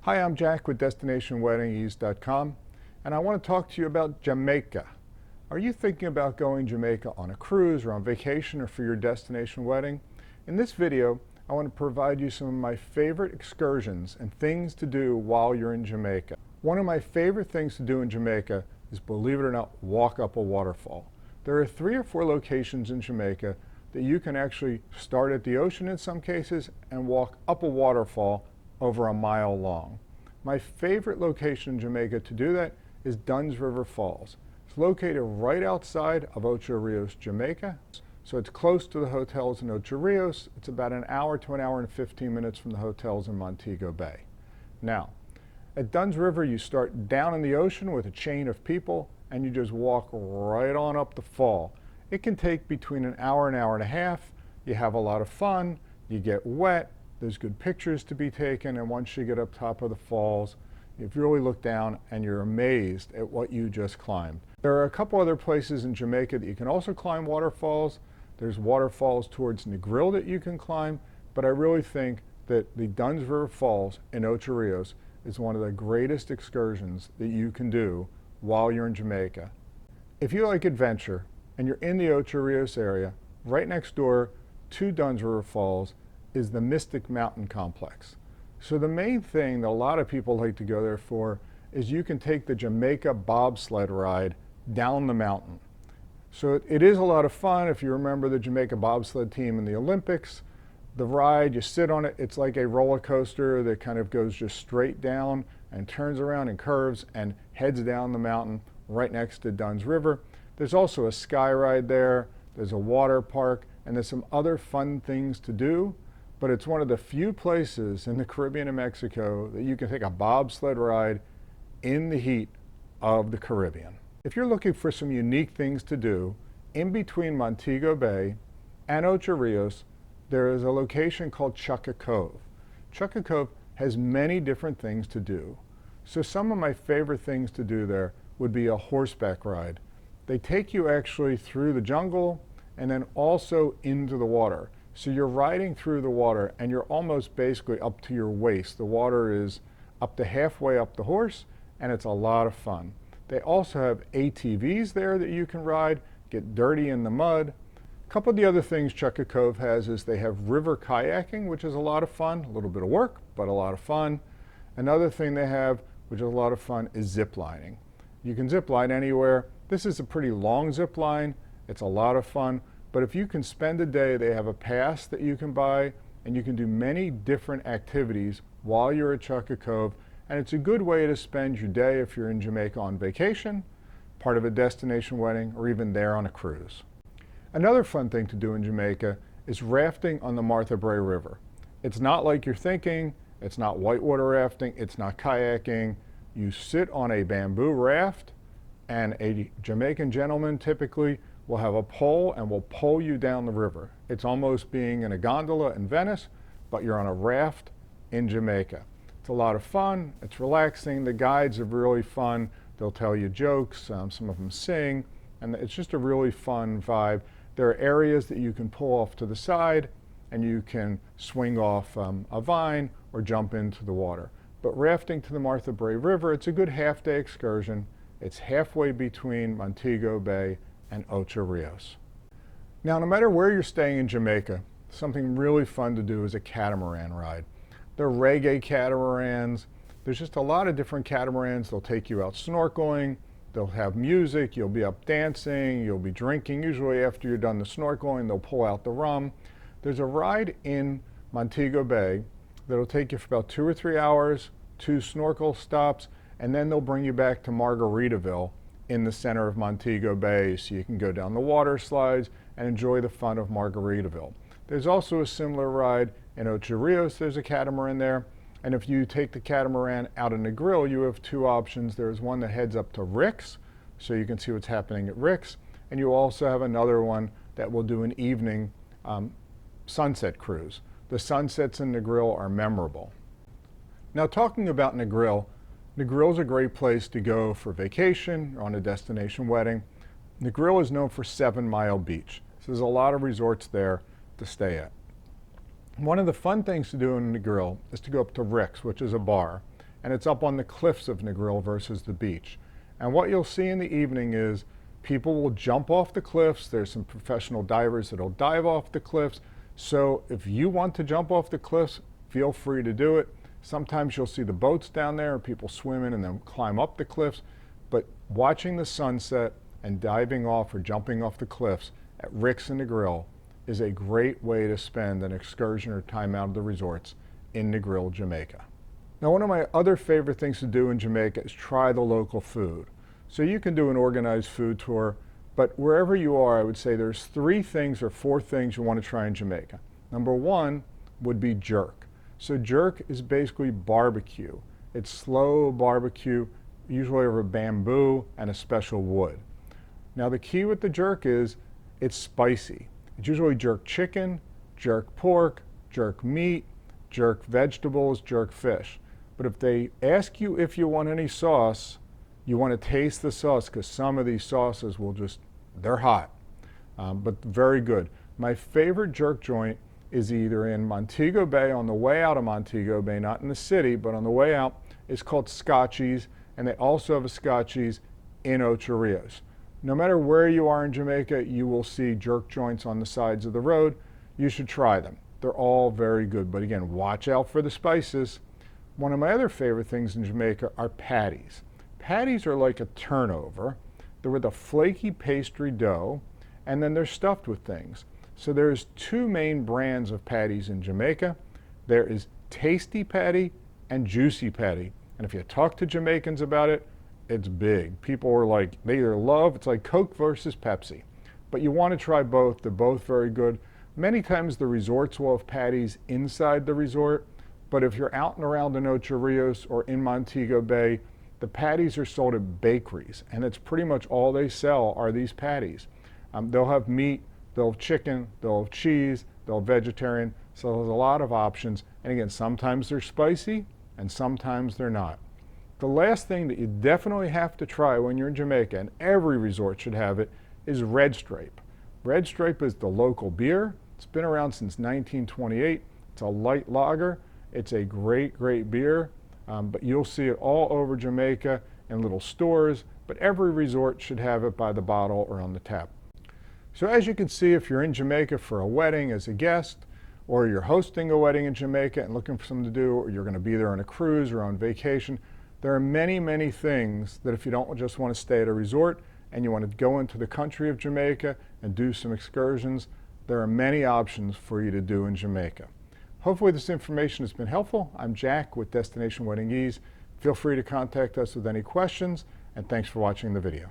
Hi, I'm Jack with DestinationWeddingEase.com, and I want to talk to you about Jamaica. Are you thinking about going to Jamaica on a cruise or on vacation or for your destination wedding? In this video, I want to provide you some of my favorite excursions and things to do while you're in Jamaica. One of my favorite things to do in Jamaica is, believe it or not, walk up a waterfall. There are 3 or 4 locations in Jamaica that you can actually start at the ocean in some cases and walk up a waterfall over a mile long. My favorite location in Jamaica to do that is Dunn's River Falls. It's located right outside of Ocho Rios, Jamaica. So it's close to the hotels in Ocho Rios. It's about an hour to an hour and 15 minutes from the hotels in Montego Bay. Now, at Dunn's River, you start down in the ocean with a chain of people and you just walk right on up the fall. It can take between an hour and a half. You have a lot of fun, you get wet, there's good pictures to be taken, and once you get up top of the falls, you really look down and you're amazed at what you just climbed. There are a couple other places in Jamaica that you can also climb waterfalls. There's waterfalls towards Negril that you can climb, but I really think that the Dunn's River Falls in Ocho Rios is one of the greatest excursions that you can do while you're in Jamaica. If you like adventure and you're in the Ocho Rios area, right next door to Dunn's River Falls is the Mystic Mountain Complex. So the main thing that a lot of people like to go there for is you can take the Jamaica bobsled ride down the mountain. So it is a lot of fun. If you remember the Jamaica bobsled team in the Olympics, the ride, you sit on it, it's like a roller coaster that kind of goes just straight down and turns around and curves and heads down the mountain right next to Dunn's River. There's also a sky ride there, there's a water park, and there's some other fun things to do. But it's one of the few places in the Caribbean and Mexico that you can take a bobsled ride in the heat of the Caribbean. If you're looking for some unique things to do, in between Montego Bay and Ocho Rios, there is a location called Chuka Cove. Chuka Cove has many different things to do. So some of my favorite things to do there would be a horseback ride. They take you actually through the jungle and then also into the water. So you're riding through the water and you're almost basically up to your waist. The water is up to halfway up the horse and it's a lot of fun. They also have ATVs there that you can ride, get dirty in the mud. A couple of the other things Chuka Cove has is they have river kayaking, which is a lot of fun, a little bit of work, but a lot of fun. Another thing they have, which is a lot of fun, is zip lining. You can zip line anywhere. This is a pretty long zip line. It's a lot of fun. But if you can spend a day, they have a pass that you can buy, and you can do many different activities while you're at Chuka Cove. And it's a good way to spend your day if you're in Jamaica on vacation, part of a destination wedding, or even there on a cruise. Another fun thing to do in Jamaica is rafting on the Martha Brae River. It's not like you're thinking, it's not whitewater rafting, it's not kayaking. You sit on a bamboo raft, and a Jamaican gentleman typically will have a pole and will pull you down the river. It's almost being in a gondola in Venice, but you're on a raft in Jamaica. It's a lot of fun, it's relaxing, the guides are really fun, they'll tell you jokes, some of them sing, and it's just a really fun vibe. There are areas that you can pull off to the side and you can swing off a vine or jump into the water. But rafting to the Martha Brae River, it's a good half-day excursion. It's halfway between Montego Bay and Ocho Rios. Now, no matter where you're staying in Jamaica, something really fun to do is a catamaran ride. They're reggae catamarans. There's just a lot of different catamarans. They'll take you out snorkeling, they'll have music, you'll be up dancing, you'll be drinking. Usually after you're done the snorkeling, they'll pull out the rum. There's a ride in Montego Bay that'll take you for about 2 or 3 hours, 2 snorkel stops, and then they'll bring you back to Margaritaville in the center of Montego Bay, so you can go down the water slides and enjoy the fun of Margaritaville. There's also a similar ride in Ocho Rios. There's a catamaran there, and if you take the catamaran out of Negril, you have 2 options. There's one that heads up to Rick's, so you can see what's happening at Rick's, and you also have another one that will do an evening sunset cruise. The sunsets in Negril are memorable. Now, talking about Negril, Negril is a great place to go for vacation or on a destination wedding. Negril is known for 7 Mile Beach, so there's a lot of resorts there to stay at. One of the fun things to do in Negril is to go up to Rick's, which is a bar, and it's up on the cliffs of Negril versus the beach. And what you'll see in the evening is people will jump off the cliffs. There's some professional divers that'll dive off the cliffs. So if you want to jump off the cliffs, feel free to do it. Sometimes you'll see the boats down there and people swim in and then climb up the cliffs. But watching the sunset and diving off or jumping off the cliffs at Rick's and Negril is a great way to spend an excursion or time out of the resorts in Negril, Jamaica. Now, one of my other favorite things to do in Jamaica is try the local food. So you can do an organized food tour, but wherever you are, I would say there's 3 things or 4 things you want to try in Jamaica. Number 1 would be jerk. So jerk is basically barbecue. It's slow barbecue, usually over bamboo and a special wood. Now the key with the jerk is it's spicy. It's usually jerk chicken, jerk pork, jerk meat, jerk vegetables, jerk fish. But if they ask you if you want any sauce, you want to taste the sauce because some of these sauces will just, they're hot, but very good. My favorite jerk joint is either in Montego Bay, on the way out of Montego Bay, not in the city, but on the way out. It's called Scotchies, and they also have a Scotchies in Ocho Rios. No matter where you are in Jamaica, you will see jerk joints on the sides of the road. You should try them. They're all very good, but again, watch out for the spices. One of my other favorite things in Jamaica are patties. Patties are like a turnover. They're with a flaky pastry dough, and then they're stuffed with things. So there's 2 main brands of patties in Jamaica. There is Tasty Patty and Juicy Patty. And if you talk to Jamaicans about it, it's big. People are like, they either love, it's like Coke versus Pepsi. But you want to try both. They're both very good. Many times the resorts will have patties inside the resort, but if you're out and around in Ocho Rios or in Montego Bay, the patties are sold at bakeries, and it's pretty much all they sell are these patties. They'll have meat, they'll have chicken, they'll have cheese, they'll have vegetarian, so there's a lot of options. And again, sometimes they're spicy and sometimes they're not. The last thing that you definitely have to try when you're in Jamaica, and every resort should have it, is Red Stripe. Red Stripe is the local beer. It's been around since 1928. It's a light lager. It's a great, great beer, but you'll see it all over Jamaica in little stores, but every resort should have it by the bottle or on the tap. So as you can see, if you're in Jamaica for a wedding as a guest, or you're hosting a wedding in Jamaica and looking for something to do, or you're going to be there on a cruise or on vacation, there are many, many things that if you don't just want to stay at a resort and you want to go into the country of Jamaica and do some excursions, there are many options for you to do in Jamaica. Hopefully this information has been helpful. I'm Jack with Destination Wedding Ease. Feel free to contact us with any questions, and thanks for watching the video.